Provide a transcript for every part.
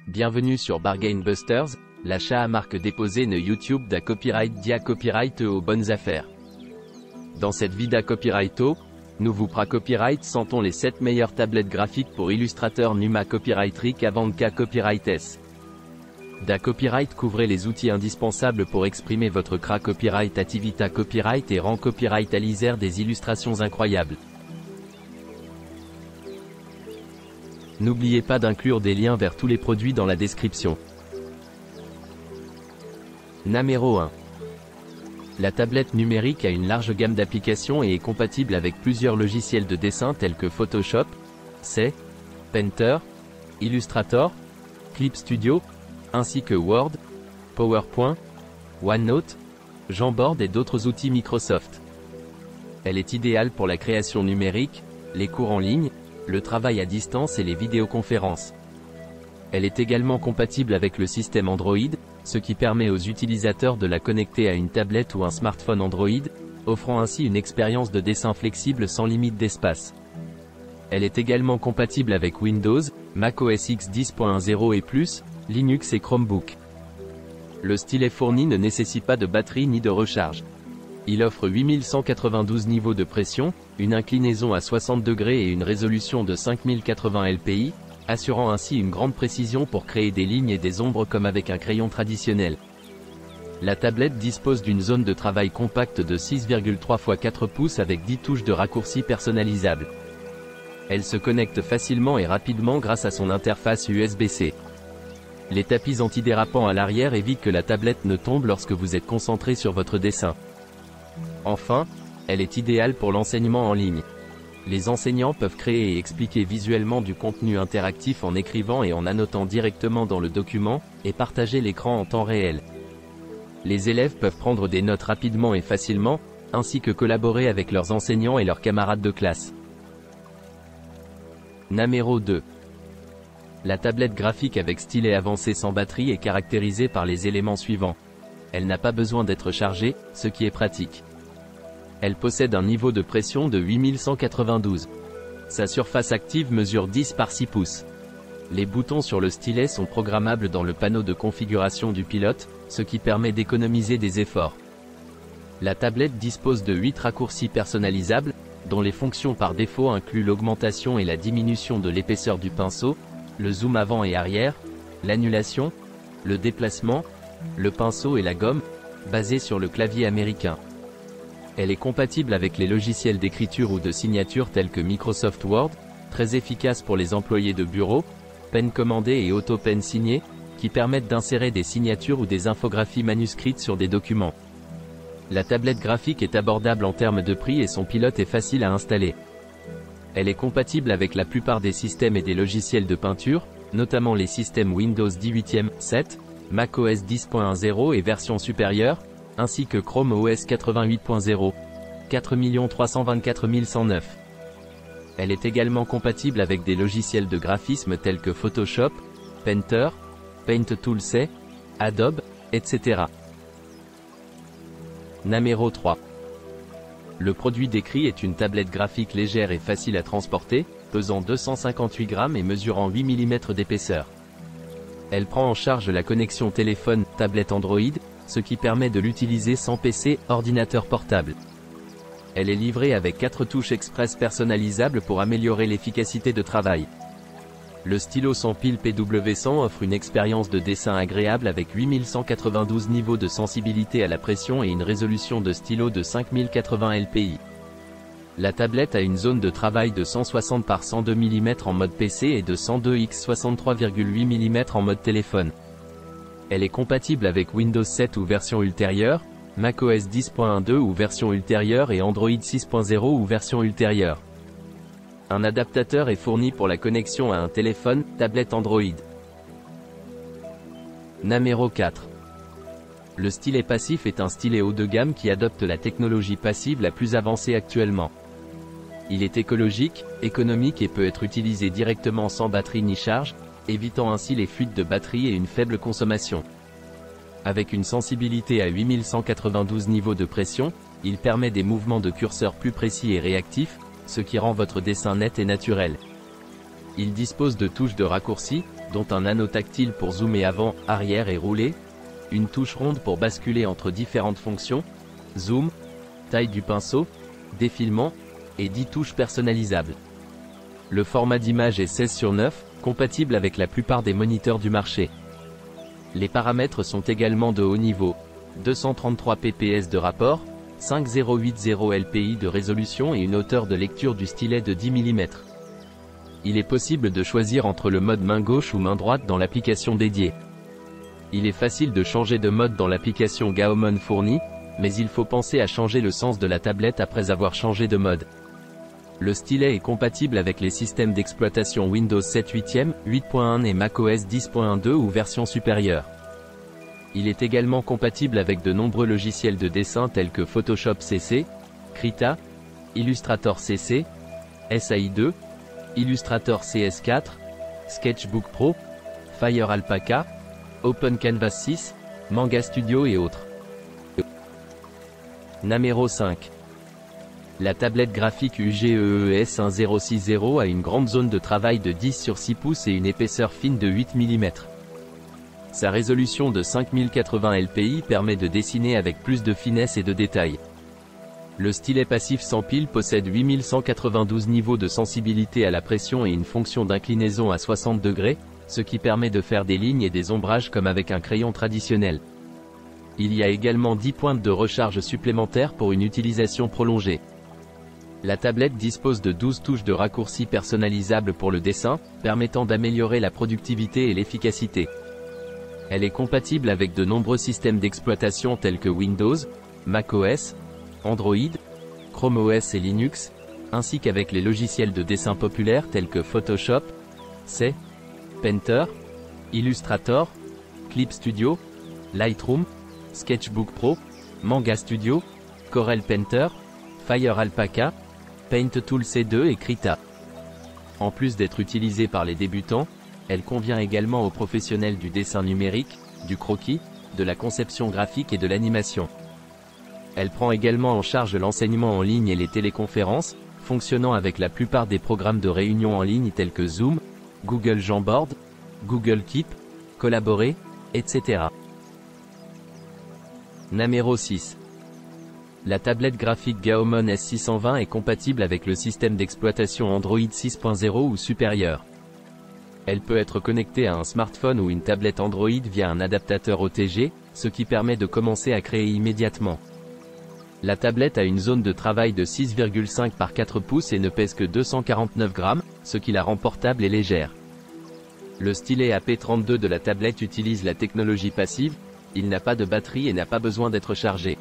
Bienvenue sur Bargain Busters, l'achat à marque déposée ne YouTube da copyright dia copyright aux bonnes affaires. Dans cette vida copyrighto, nous vous copyright sentons les 7 meilleures tablettes graphiques pour illustrateurs Numa Copyright Rick Avanca Copyright S. Da copyright couvrez les outils indispensables pour exprimer votre copyright activita copyright et rend copyright à l'isère des illustrations incroyables. N'oubliez pas d'inclure des liens vers tous les produits dans la description. Numéro 1. La tablette numérique a une large gamme d'applications et est compatible avec plusieurs logiciels de dessin tels que Photoshop, C, Painter, Illustrator, Clip Studio, ainsi que Word, PowerPoint, OneNote, Jamboard et d'autres outils Microsoft. Elle est idéale pour la création numérique, les cours en ligne, le travail à distance et les vidéoconférences. Elle est également compatible avec le système Android, ce qui permet aux utilisateurs de la connecter à une tablette ou un smartphone Android, offrant ainsi une expérience de dessin flexible sans limite d'espace. Elle est également compatible avec Windows, macOS X 10.0 et plus, Linux et Chromebook. Le stylet fourni ne nécessite pas de batterie ni de recharge. Il offre 8192 niveaux de pression, une inclinaison à 60 degrés et une résolution de 5080 lpi, assurant ainsi une grande précision pour créer des lignes et des ombres comme avec un crayon traditionnel. La tablette dispose d'une zone de travail compacte de 6,3 x 4 pouces avec 10 touches de raccourci personnalisables. Elle se connecte facilement et rapidement grâce à son interface USB-C. Les tapis antidérapants à l'arrière évitent que la tablette ne tombe lorsque vous êtes concentré sur votre dessin. Enfin, elle est idéale pour l'enseignement en ligne. Les enseignants peuvent créer et expliquer visuellement du contenu interactif en écrivant et en annotant directement dans le document, et partager l'écran en temps réel. Les élèves peuvent prendre des notes rapidement et facilement, ainsi que collaborer avec leurs enseignants et leurs camarades de classe. Numéro 2. La tablette graphique avec stylet avancé sans batterie est caractérisée par les éléments suivants. Elle n'a pas besoin d'être chargée, ce qui est pratique. Elle possède un niveau de pression de 8192. Sa surface active mesure 10 par 6 pouces. Les boutons sur le stylet sont programmables dans le panneau de configuration du pilote, ce qui permet d'économiser des efforts. La tablette dispose de 8 raccourcis personnalisables, dont les fonctions par défaut incluent l'augmentation et la diminution de l'épaisseur du pinceau, le zoom avant et arrière, l'annulation, le déplacement, le pinceau et la gomme, basés sur le clavier américain. Elle est compatible avec les logiciels d'écriture ou de signature tels que Microsoft Word, très efficace pour les employés de bureau, Pen commandée et AutoPen signé, qui permettent d'insérer des signatures ou des infographies manuscrites sur des documents. La tablette graphique est abordable en termes de prix et son pilote est facile à installer. Elle est compatible avec la plupart des systèmes et des logiciels de peinture, notamment les systèmes Windows 18e, 7, macOS 10.0 et version supérieure, ainsi que Chrome OS 88.0, 4 324 109. Elle est également compatible avec des logiciels de graphisme tels que Photoshop, Painter, Paint Tool C, Adobe, etc. Numéro 3. Le produit décrit est une tablette graphique légère et facile à transporter, pesant 258 grammes et mesurant 8 mm d'épaisseur. Elle prend en charge la connexion téléphone-tablette Android, ce qui permet de l'utiliser sans PC, ordinateur portable. Elle est livrée avec 4 touches express personnalisables pour améliorer l'efficacité de travail. Le stylo sans pile PW100 offre une expérience de dessin agréable avec 8192 niveaux de sensibilité à la pression et une résolution de stylo de 5080 lpi. La tablette a une zone de travail de 160 par 102 mm en mode PC et de 102 x 63,8 mm en mode téléphone. Elle est compatible avec Windows 7 ou version ultérieure, macOS 10.1.2 ou version ultérieure et Android 6.0 ou version ultérieure. Un adaptateur est fourni pour la connexion à un téléphone, tablette Android. Numéro 4. Le stylet passif est un stylet haut de gamme qui adopte la technologie passive la plus avancée actuellement. Il est écologique, économique et peut être utilisé directement sans batterie ni charge, évitant ainsi les fuites de batterie et une faible consommation. Avec une sensibilité à 8192 niveaux de pression, il permet des mouvements de curseur plus précis et réactifs, ce qui rend votre dessin net et naturel. Il dispose de touches de raccourci, dont un anneau tactile pour zoomer avant, arrière et rouler, une touche ronde pour basculer entre différentes fonctions, zoom, taille du pinceau, défilement, et 10 touches personnalisables. Le format d'image est 16:9, compatible avec la plupart des moniteurs du marché. Les paramètres sont également de haut niveau, 233 pps de rapport, 5080 lpi de résolution et une hauteur de lecture du stylet de 10 mm. Il est possible de choisir entre le mode main gauche ou main droite dans l'application dédiée. Il est facile de changer de mode dans l'application Gaomon fournie, mais il faut penser à changer le sens de la tablette après avoir changé de mode. Le stylet est compatible avec les systèmes d'exploitation Windows 7 8e, 8.1 et macOS 10.12 ou version supérieure. Il est également compatible avec de nombreux logiciels de dessin tels que Photoshop CC, Krita, Illustrator CC, SAI2, Illustrator CS4, Sketchbook Pro, Fire Alpaca, OpenCanvas 6, Manga Studio et autres. Namero 5. La tablette graphique UGEES 1060 a une grande zone de travail de 10/6 pouces et une épaisseur fine de 8 mm. Sa résolution de 5080 lpi permet de dessiner avec plus de finesse et de détail. Le stylet passif sans pile possède 8192 niveaux de sensibilité à la pression et une fonction d'inclinaison à 60 degrés, ce qui permet de faire des lignes et des ombrages comme avec un crayon traditionnel. Il y a également 10 pointes de recharge supplémentaires pour une utilisation prolongée. La tablette dispose de 12 touches de raccourcis personnalisables pour le dessin, permettant d'améliorer la productivité et l'efficacité. Elle est compatible avec de nombreux systèmes d'exploitation tels que Windows, macOS, Android, Chrome OS et Linux, ainsi qu'avec les logiciels de dessin populaires tels que Photoshop, C, Painter, Illustrator, Clip Studio, Lightroom, Sketchbook Pro, Manga Studio, Corel Painter, Fire Alpaca, Paint Tool C2 et Krita. En plus d'être utilisée par les débutants, elle convient également aux professionnels du dessin numérique, du croquis, de la conception graphique et de l'animation. Elle prend également en charge l'enseignement en ligne et les téléconférences, fonctionnant avec la plupart des programmes de réunion en ligne tels que Zoom, Google Jamboard, Google Keep, Collaborer, etc. Namero 6. La tablette graphique Gaomon S620 est compatible avec le système d'exploitation Android 6.0 ou supérieur. Elle peut être connectée à un smartphone ou une tablette Android via un adaptateur OTG, ce qui permet de commencer à créer immédiatement. La tablette a une zone de travail de 6,5 par 4 pouces et ne pèse que 249 grammes, ce qui la rend portable et légère. Le stylet AP32 de la tablette utilise la technologie passive, il n'a pas de batterie et n'a pas besoin d'être chargé.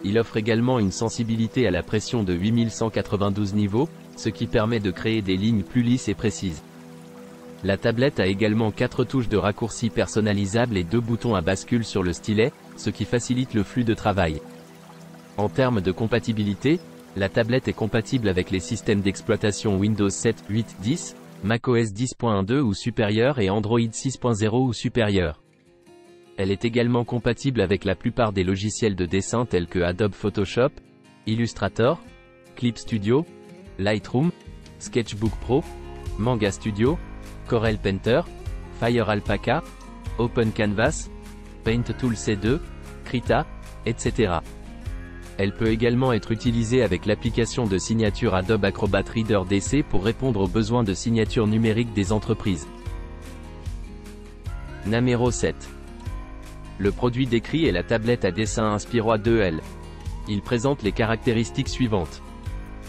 Il offre également une sensibilité à la pression de 8192 niveaux, ce qui permet de créer des lignes plus lisses et précises. La tablette a également 4 touches de raccourcis personnalisables et 2 boutons à bascule sur le stylet, ce qui facilite le flux de travail. En termes de compatibilité, la tablette est compatible avec les systèmes d'exploitation Windows 7, 8, 10, macOS 10.2 ou supérieur et Android 6.0 ou supérieur. Elle est également compatible avec la plupart des logiciels de dessin tels que Adobe Photoshop, Illustrator, Clip Studio, Lightroom, Sketchbook Pro, Manga Studio, Corel Painter, Fire Alpaca, OpenCanvas, Paint Tool C2, Krita, etc. Elle peut également être utilisée avec l'application de signature Adobe Acrobat Reader DC pour répondre aux besoins de signature numérique des entreprises. Namero 7. Le produit décrit est la tablette à dessin Inspirois 2L. Il présente les caractéristiques suivantes.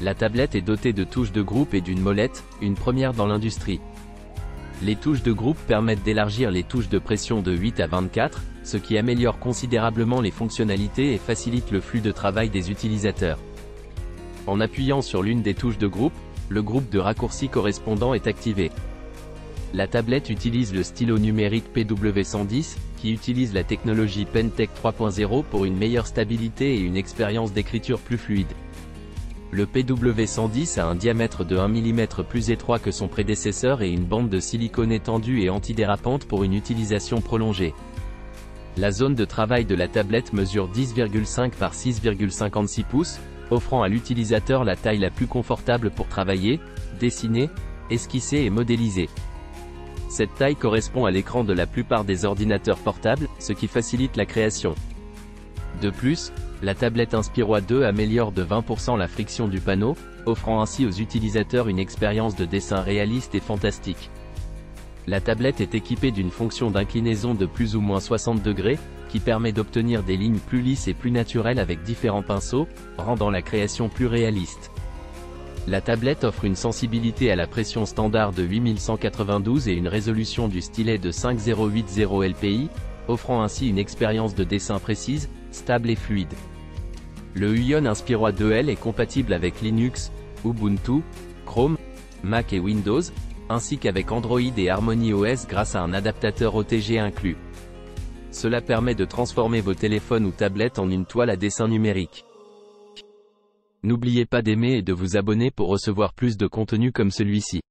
La tablette est dotée de touches de groupe et d'une molette, une première dans l'industrie. Les touches de groupe permettent d'élargir les touches de pression de 8 à 24, ce qui améliore considérablement les fonctionnalités et facilite le flux de travail des utilisateurs. En appuyant sur l'une des touches de groupe, le groupe de raccourcis correspondant est activé. La tablette utilise le stylo numérique PW110, qui utilise la technologie Pentec 3.0 pour une meilleure stabilité et une expérience d'écriture plus fluide. Le PW110 a un diamètre de 1 mm plus étroit que son prédécesseur et une bande de silicone étendue et antidérapante pour une utilisation prolongée. La zone de travail de la tablette mesure 10,5 par 6,56 pouces, offrant à l'utilisateur la taille la plus confortable pour travailler, dessiner, esquisser et modéliser. Cette taille correspond à l'écran de la plupart des ordinateurs portables, ce qui facilite la création. De plus, la tablette Inspiro 2 améliore de 20% la friction du panneau, offrant ainsi aux utilisateurs une expérience de dessin réaliste et fantastique. La tablette est équipée d'une fonction d'inclinaison de plus ou moins 60 degrés, qui permet d'obtenir des lignes plus lisses et plus naturelles avec différents pinceaux, rendant la création plus réaliste. La tablette offre une sensibilité à la pression standard de 8192 et une résolution du stylet de 5080 lpi, offrant ainsi une expérience de dessin précise, stable et fluide. Le Huion Inspiro 2L est compatible avec Linux, Ubuntu, Chrome, Mac et Windows, ainsi qu'avec Android et Harmony OS grâce à un adaptateur OTG inclus. Cela permet de transformer vos téléphones ou tablettes en une toile à dessin numérique. N'oubliez pas d'aimer et de vous abonner pour recevoir plus de contenu comme celui-ci.